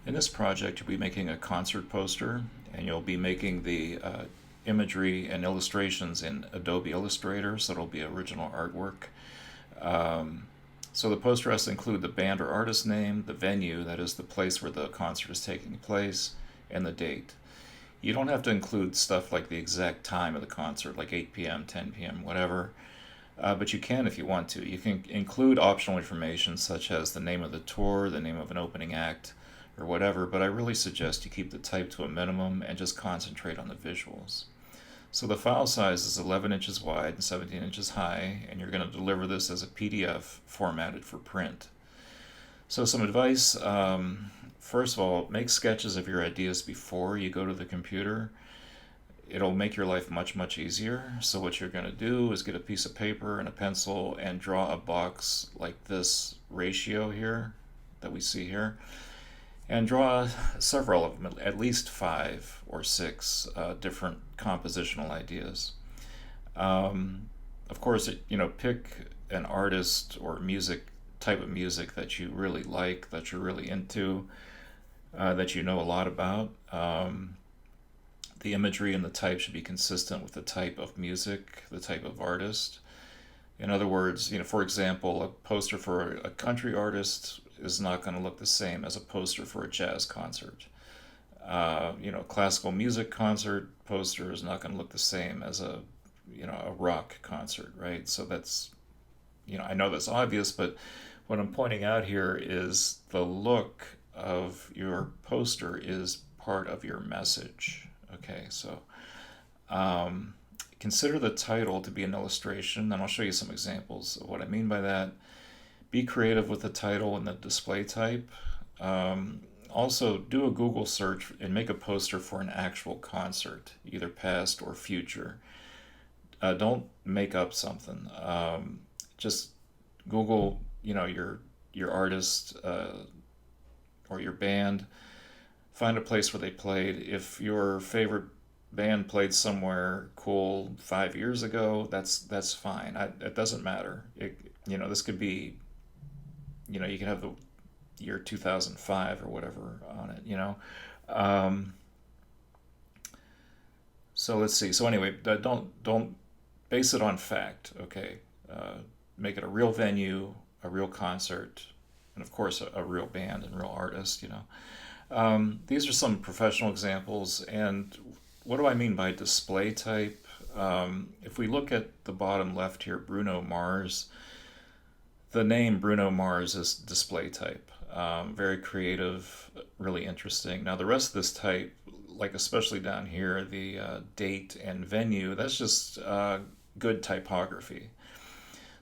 In this project, you'll be making a concert poster, and you'll be making the imagery and illustrations in Adobe Illustrator, so it'll be original artwork. Um, so the poster has to include the band or artist name, the venue, that is the place where the concert is taking place, and the date. You don't have to include stuff like the exact time of the concert, like 8 p.m., 10 p.m., whatever, but you can if you want to. You can include optional information such as the name of the tour, the name of an opening act, or whatever, but I really suggest you keep the type to a minimum and just concentrate on the visuals. So the file size is 11 inches wide and 17 inches high, and you're going to deliver this as a PDF formatted for print. So some advice, first of all, make sketches of your ideas before you go to the computer. It'll make your life much, much easier. So what you're going to do is get a piece of paper and a pencil and draw a box like this ratio here that we see here, and draw several of them, at least 5 or 6 different compositional ideas. Um, of course, pick an artist or music type of music that you really like, that you're really into, that you know a lot about. The imagery and the type should be consistent with the type of music, the type of artist. In other words, for example, a poster for a country artist is not going to look the same as a poster for a jazz concert. Classical music concert poster is not going to look the same as a rock concert, right? So that's, I know that's obvious, but what I'm pointing out here is the look of your poster is part of your message. Okay, so um, consider the title to be an illustration, and I'll show you some examples of what I mean by that. Be creative with the title and the display type. Also, do a Google search and make a poster for an actual concert, either past or future. Don't make up something. Just Google, your artist or your band. Find a place where they played. If your favorite band played somewhere cool 5 years ago, that's fine. It doesn't matter. This could be, you can have the year 2005 or whatever on it. Um, so let's see. So anyway, don't base it on fact. Okay, uh, make it a real venue, a real concert, and of course a real band and real artist. These are some professional examples, and what do I mean by display type? If we look at the bottom left here, Bruno Mars, the name Bruno Mars is display type. Very creative, really interesting. Now, the rest of this type, like especially down here, the date and venue, that's just good typography.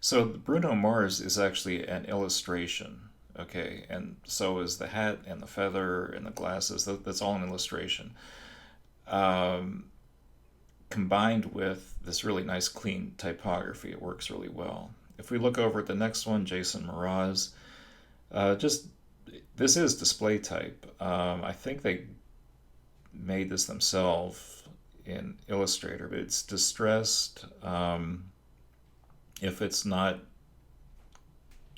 So, Bruno Mars is actually an illustration. Okay, and so is the hat and the feather and the glasses. That's all an illustration. Um, Combined with this really nice clean typography, it works really well. If we look over at the next one, Jason Mraz, just this is display type. I think they made this themselves in Illustrator, but it's distressed. If it's not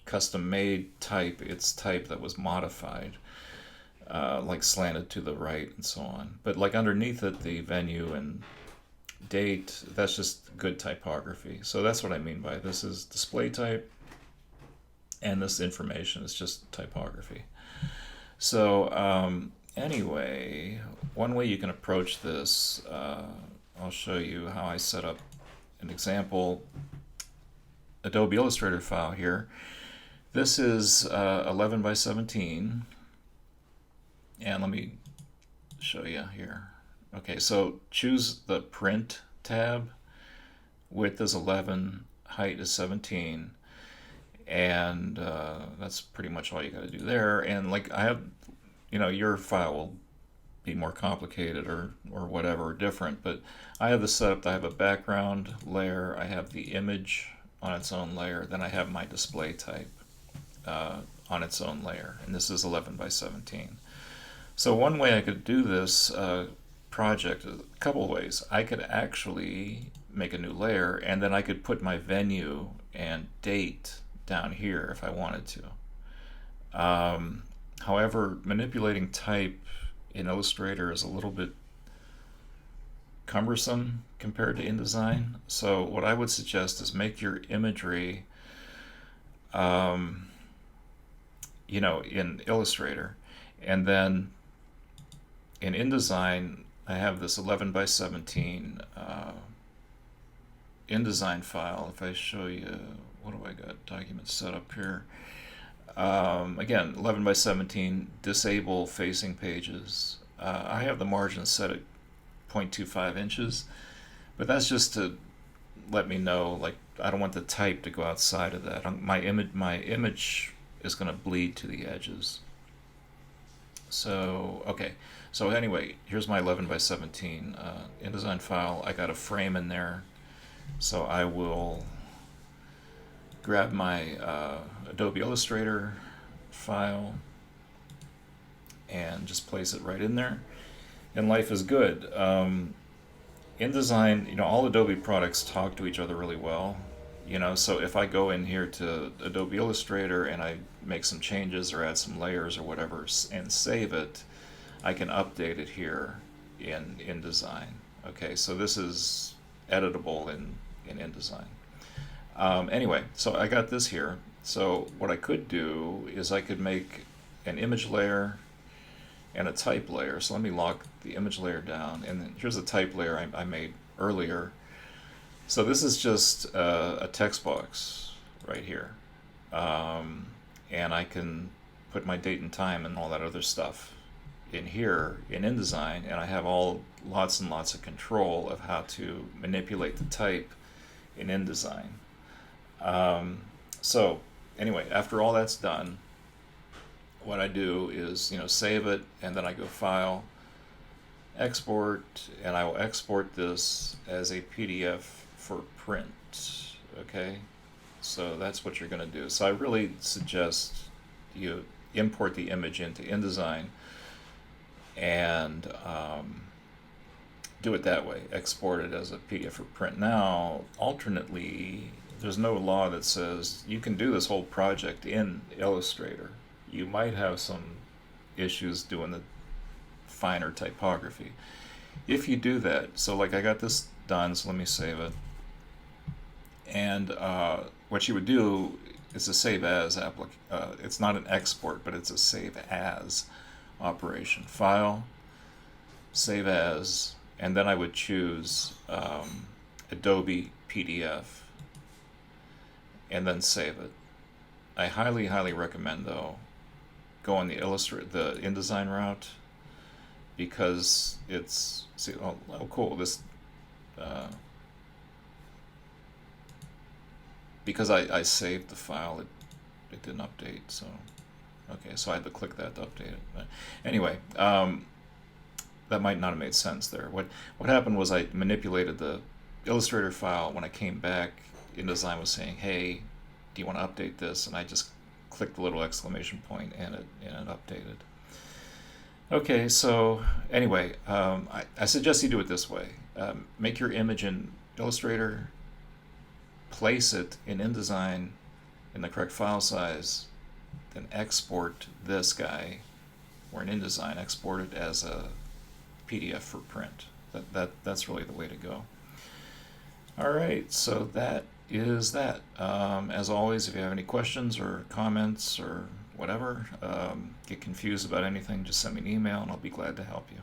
custom made type, it's type that was modified, like slanted to the right and so on. But like underneath it, the venue and date, that's just good typography. So that's what I mean by this is display type, and this information is just typography. So anyway, one way you can approach this, I'll show you how I set up an example Adobe Illustrator file here. This is 11 by 17, and let me show you here. Okay, so choose the print tab. Width is 11, height is 17, and that's pretty much all you got to do there. And like I have, your file will be more complicated or whatever, or different, but I have this set up. I have a background layer, I have the image on its own layer, then I have my display type on its own layer, and this is 11 by 17. So one way I could do this project, a couple of ways. I could actually make a new layer, and then I could put my venue and date down here if I wanted to. However, manipulating type in Illustrator is a little bit cumbersome compared to InDesign. So what I would suggest is make your imagery, um, in Illustrator, and then in InDesign, I have this 11 by 17 InDesign file. If I show you, what do I got? Documents set up here. Again, 11 by 17, disable facing pages. I have the margin set at 0.25 inches, but that's just to let me know, like, I don't want the type to go outside of that. My image is going to bleed to the edges. So, okay. So anyway, here's my 11 by 17 InDesign file. I got a frame in there. So I will grab my Adobe Illustrator file and just place it right in there. And life is good. InDesign, all Adobe products talk to each other really well. So if I go in here to Adobe Illustrator and I make some changes or add some layers or whatever and save it, I can update it here in InDesign. Okay, so this is editable in InDesign. Anyway, so I got this here. So what I could do is I could make an image layer and a type layer. So let me lock the image layer down, and then here's a type layer I made earlier. So this is just a text box right here. And I can put my date and time and all that other stuff in here in InDesign, and I have lots and lots of control of how to manipulate the type in InDesign. So anyway, after all that's done, what I do is, save it, and then I go File, Export, and I will export this as a PDF for print. Okay, so that's what you're going to do. So I really suggest you import the image into InDesign and do it that way, export it as a PDF for print. Now, alternately, there's no law that says you can do this whole project in Illustrator. You might have some issues doing the finer typography. If you do that, so like I got this done, so let me save it. And what you would do is a save as it's not an export, but it's a save as operation. File, save as, and then I would choose Adobe PDF and then save it. I highly, highly recommend, though, going the InDesign route, because it's, see, oh cool, this, because I saved the file, it didn't update, so, okay, so I had to click that to update it. But anyway, that might not have made sense there. What happened was I manipulated the Illustrator file. When I came back, InDesign was saying, hey, do you want to update this? And I just clicked the little exclamation point, and it updated. Okay, so anyway, I suggest you do it this way. Make your image in Illustrator, place it in InDesign in the correct file size, then export this guy, or in InDesign, export it as a PDF for print. That's really the way to go. All right, so that is that. As always, if you have any questions or comments or whatever, get confused about anything, just send me an email and I'll be glad to help you.